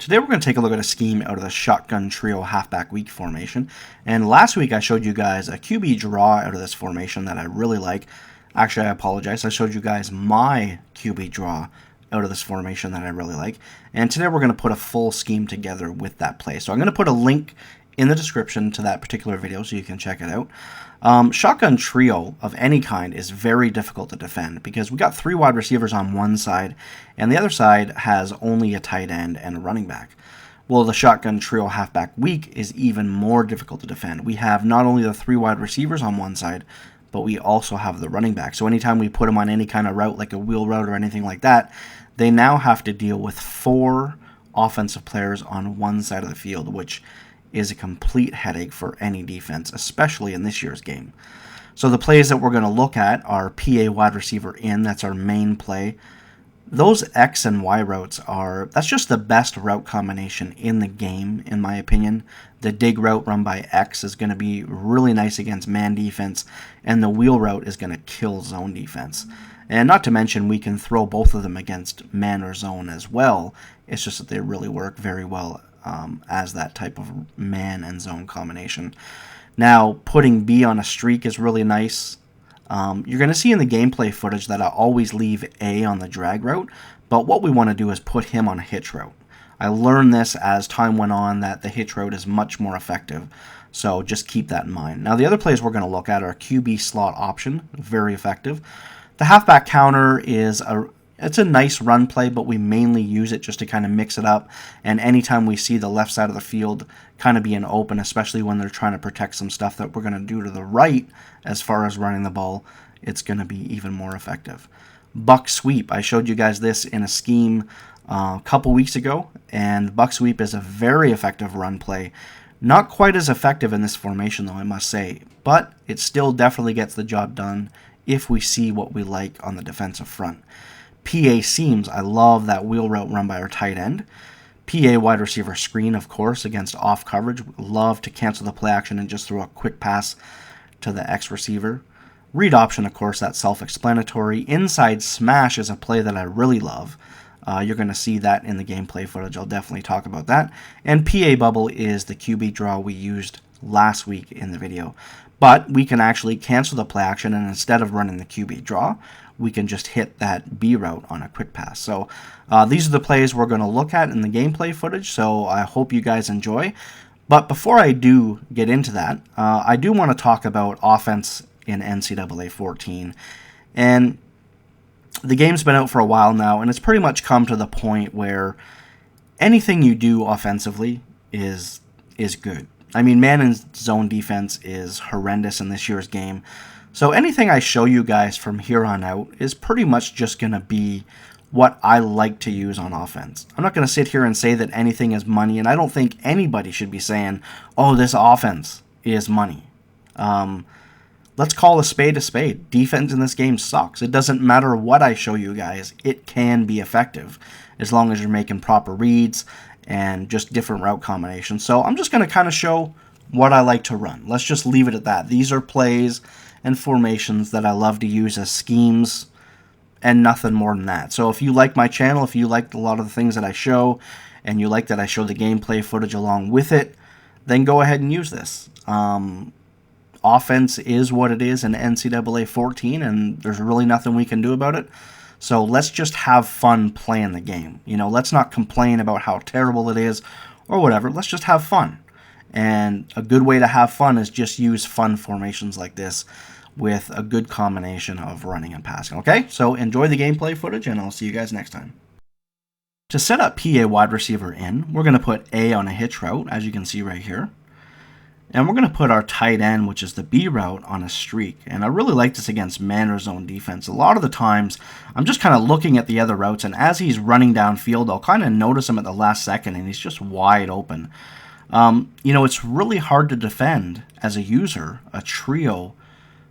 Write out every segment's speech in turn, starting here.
Today we're going to take a look at a scheme out of the shotgun trio halfback weak formation. And last week I showed you guys a QB draw out of this formation that I really like. Actually, I apologize. I showed you guys my QB draw out of this formation that I really like. And today we're going to put a full scheme together with that play. So I'm going to put a link in the description to that particular video so you can check it out. Shotgun trio of any kind is very difficult to defend because we got 3 wide receivers on one side and the other side has only a tight end and a running back. Well, the shotgun trio halfback weak is even more difficult to defend. We have not only the 3 wide receivers on one side, but we also have the running back. So anytime we put them on any kind of route, like a wheel route or anything like that, they now have to deal with 4 offensive players on one side of the field, which is a complete headache for any defense, especially in this year's game. So the plays that we're going to look at are PA wide receiver in. That's our main play. Those X and Y routes that's just the best route combination in the game, in my opinion. The dig route run by X is going to be really nice against man defense, and the wheel route is going to kill zone defense. And not to mention, we can throw both of them against man or zone as well. It's just that they really work very well as that type of man and zone combination. Now, putting B on a streak is really nice. You're going to see in the gameplay footage that I always leave A on the drag route, but what we want to do is put him on a hitch route. I learned this as time went on that the hitch route is much more effective, so just keep that in mind. Now, the other plays we're going to look at are QB slot option, very effective. The halfback counter is it's a nice run play, but we mainly use it just to kind of mix it up. And anytime we see the left side of the field kind of being open, especially when they're trying to protect some stuff that we're going to do to the right as far as running the ball, it's going to be even more effective. Buck sweep. I showed you guys this in a scheme a couple weeks ago, and buck sweep is a very effective run play. Not quite as effective in this formation, though, I must say, but it still definitely gets the job done if we see what we like on the defensive front. PA seams, I love that wheel route run by our tight end. PA wide receiver screen, of course, against off coverage. Love to cancel the play action and just throw a quick pass to the X receiver. Read option, of course, that's self-explanatory. Inside smash is a play that I really love. You're going to see that in the gameplay footage. I'll definitely talk about that. And PA bubble is the QB draw we used last week in the video. But we can actually cancel the play action, and instead of running the QB draw, we can just hit that B route on a quick pass. So these are the plays we're going to look at in the gameplay footage, so I hope you guys enjoy. But before I do get into that, I do want to talk about offense in NCAA 14. And the game's been out for a while now, and it's pretty much come to the point where anything you do offensively is good. I mean, man and zone defense is horrendous in this year's game. So anything I show you guys from here on out is pretty much just going to be what I like to use on offense. I'm not going to sit here and say that anything is money, and I don't think anybody should be saying, oh, this offense is money. Let's call a spade a spade. Defense in this game sucks. It doesn't matter what I show you guys. It can be effective as long as you're making proper reads and just different route combinations. So I'm just going to kind of show what I like to run. Let's just leave it at that. These are plays and formations that I love to use as schemes and nothing more than that. So if you like my channel, if you like a lot of the things that I show, and you like that I show the gameplay footage along with it, then go ahead and use this. Offense is what it is in NCAA 14, and there's really nothing we can do about it. So let's just have fun playing the game. You know, let's not complain about how terrible it is or whatever. Let's just have fun. And a good way to have fun is just use fun formations like this with a good combination of running and passing. Okay, so enjoy the gameplay footage, and I'll see you guys next time. To set up PA wide receiver in, we're going to put A on a hitch route, as you can see right here. And we're going to put our tight end, which is the B route, on a streak. And I really like this against man or zone defense. A lot of the times, I'm just kind of looking at the other routes, and as he's running downfield, I'll kind of notice him at the last second, and he's just wide open. You know, it's really hard to defend as a user a trio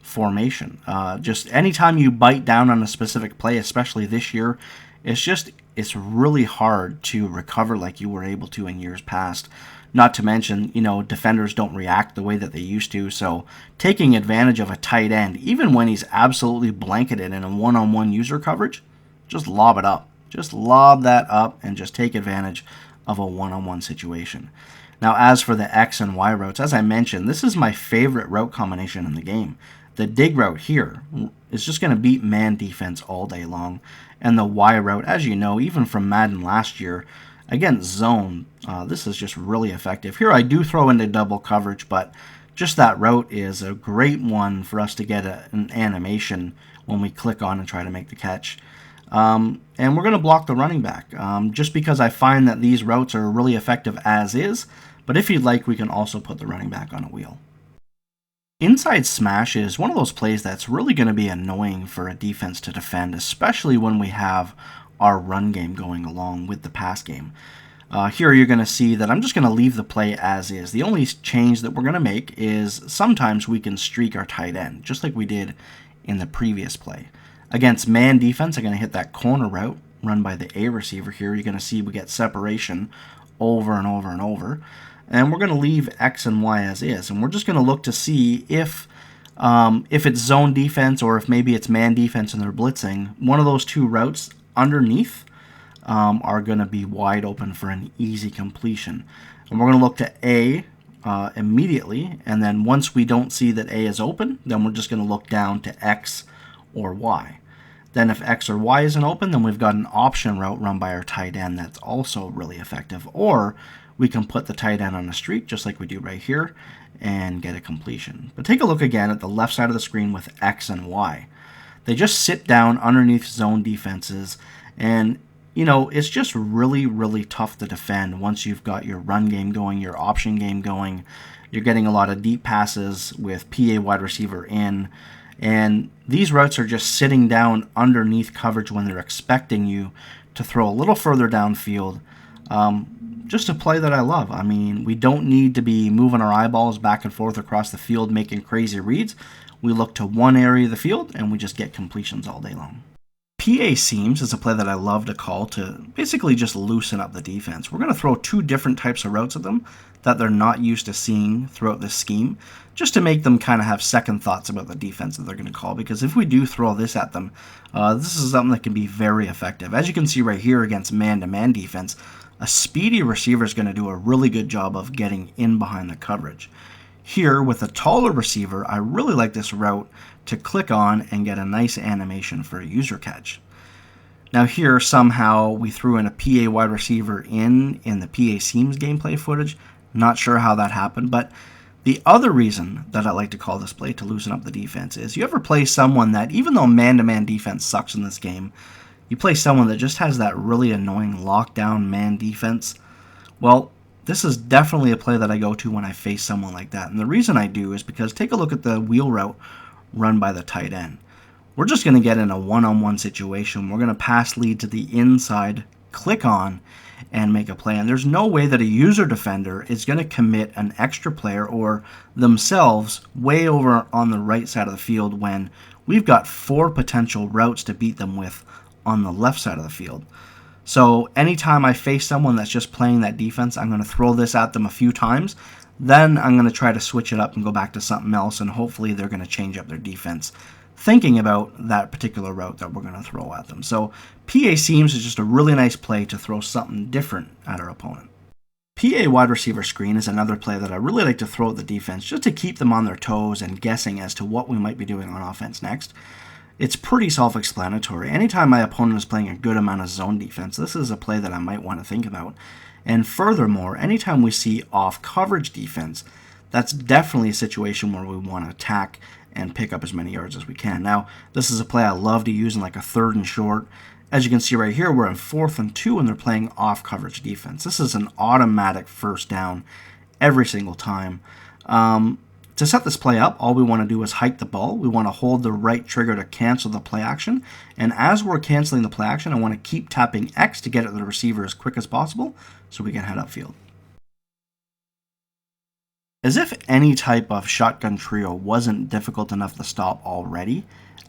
formation. Just anytime you bite down on a specific play, especially this year, it's really hard to recover like you were able to in years past. Not to mention, you know, defenders don't react the way that they used to, so taking advantage of a tight end, even when he's absolutely blanketed in a one-on-one user coverage, just lob it up. Just lob that up and just take advantage of a one-on-one situation. Now, as for the X and Y routes, as I mentioned, this is my favorite route combination in the game. The dig route here is just going to beat man defense all day long. And the Y route, as you know, even from Madden last year, against zone, this is just really effective. Here I do throw into double coverage, but just that route is a great one for us to get an animation when we click on and try to make the catch. And we're going to block the running back, just because I find that these routes are really effective as is. But if you'd like, we can also put the running back on a wheel. Inside smash is one of those plays that's really going to be annoying for a defense to defend, especially when we have our run game going along with the pass game. Here you're going to see that I'm just going to leave the play as is. The only change that we're going to make is sometimes we can streak our tight end, just like we did in the previous play. Against man defense, I'm going to hit that corner route run by the A receiver here. You're going to see we get separation over and over and over. And we're going to leave X and Y as is. And we're just going to look to see if it's zone defense or if maybe it's man defense and they're blitzing. One of those two routes underneath are going to be wide open for an easy completion. And we're going to look to A immediately. And then once we don't see that A is open, then we're just going to look down to X or Y. Then if X or Y isn't open, then we've got an option route run by our tight end that's also really effective. Or we can put the tight end on a streak, just like we do right here, and get a completion. But take a look again at the left side of the screen with X and Y. They just sit down underneath zone defenses, and you know, it's just really, really tough to defend once you've got your run game going, your option game going. You're getting a lot of deep passes with PA wide receiver in, and these routes are just sitting down underneath coverage when they're expecting you to throw a little further downfield. Just a play that I love. I mean, we don't need to be moving our eyeballs back and forth across the field making crazy reads. We look to one area of the field and we just get completions all day long. PA seams is a play that I love to call to basically just loosen up the defense. We're going to throw two different types of routes at them that they're not used to seeing throughout this scheme, just to make them kind of have second thoughts about the defense that they're going to call. Because if we do throw this at them, this is something that can be very effective. As you can see right here against man-to-man defense, a speedy receiver is going to do a really good job of getting in behind the coverage. Here, with a taller receiver, I really like this route to click on and get a nice animation for a user catch. Now here, somehow, we threw in a PA wide receiver in the PA seams gameplay footage. Not sure how that happened, but the other reason that I like to call this play to loosen up the defense is you ever play someone that, even though man-to-man defense sucks in this game, you play someone that just has that really annoying lockdown man defense. Well, this is definitely a play that I go to when I face someone like that. And the reason I do is because take a look at the wheel route run by the tight end. We're just going to get in a one-on-one situation. We're going to pass lead to the inside, click on, and make a play. And there's no way that a user defender is going to commit an extra player or themselves way over on the right side of the field when we've got 4 potential routes to beat them with on the left side of the field. So anytime I face someone that's just playing that defense, I'm going to throw this at them a few times. Then I'm going to try to switch it up and go back to something else, and hopefully they're going to change up their defense, thinking about that particular route that we're going to throw at them. So PA seams is just a really nice play to throw something different at our opponent. PA wide receiver screen is another play that I really like to throw at the defense just to keep them on their toes and guessing as to what we might be doing on offense next. It's pretty self-explanatory. Anytime my opponent is playing a good amount of zone defense, this is a play that I might want to think about. And furthermore, anytime we see off-coverage defense, that's definitely a situation where we want to attack and pick up as many yards as we can. Now, this is a play I love to use in like a 3rd and short. As you can see right here, we're in 4th and 2 and they're playing off-coverage defense. This is an automatic first down every single time. To set this play up, all we want to do is hike the ball. We want to hold the right trigger to cancel the play action. And as we're canceling the play action, I want to keep tapping X to get it to the receiver as quick as possible so we can head upfield. As if any type of shotgun trio wasn't difficult enough to stop already,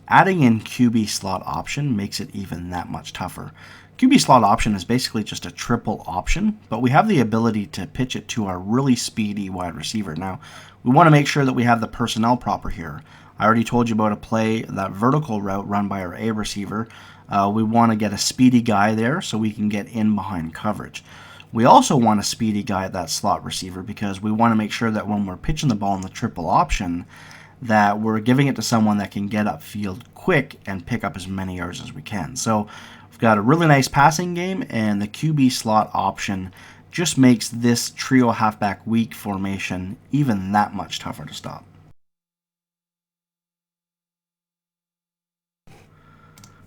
adding in QB slot option makes it even that much tougher. QB slot option is basically just a triple option, but we have the ability to pitch it to our really speedy wide receiver. Now, we want to make sure that we have the personnel proper here. I already told you about a play, that vertical route run by our A receiver. We want to get a speedy guy there so we can get in behind coverage. We also want a speedy guy at that slot receiver because we want to make sure that when we're pitching the ball in the triple option, that we're giving it to someone that can get upfield quick and pick up as many yards as we can. So we've got a really nice passing game, and the QB slot option just makes this trio halfback weak formation even that much tougher to stop.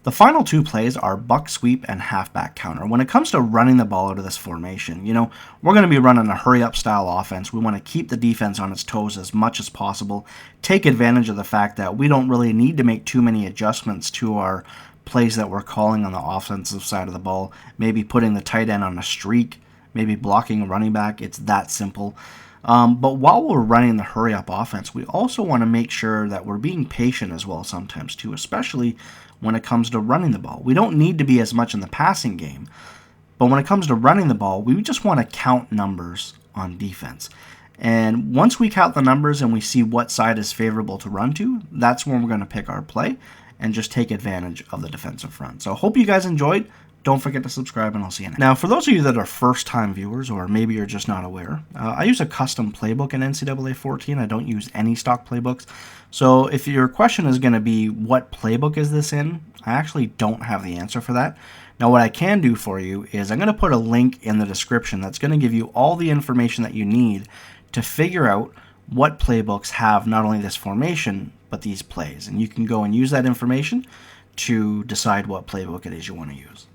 The final two plays are buck sweep and halfback counter. When it comes to running the ball out of this formation, we're going to be running a hurry-up style offense. We want to keep the defense on its toes as much as possible, take advantage of the fact that we don't really need to make too many adjustments to our plays that we're calling on the offensive side of the ball, maybe putting the tight end on a streak, maybe blocking a running back. It's that simple. But while we're running the hurry-up offense, we also want to make sure that we're being patient as well sometimes too, especially when it comes to running the ball. We don't need to be as much in the passing game, but when it comes to running the ball, we just want to count numbers on defense. And once we count the numbers and we see what side is favorable to run to, that's when we're going to pick our play and just take advantage of the defensive front. So hope you guys enjoyed. Don't forget to subscribe, and I'll see you next. Now, for those of you that are first-time viewers, or maybe you're just not aware, I use a custom playbook in NCAA 14. I don't use any stock playbooks. So if your question is going to be, what playbook is this in? I actually don't have the answer for that. Now, what I can do for you is I'm going to put a link in the description that's going to give you all the information that you need to figure out what playbooks have not only this formation, but these plays. And you can go and use that information to decide what playbook it is you want to use.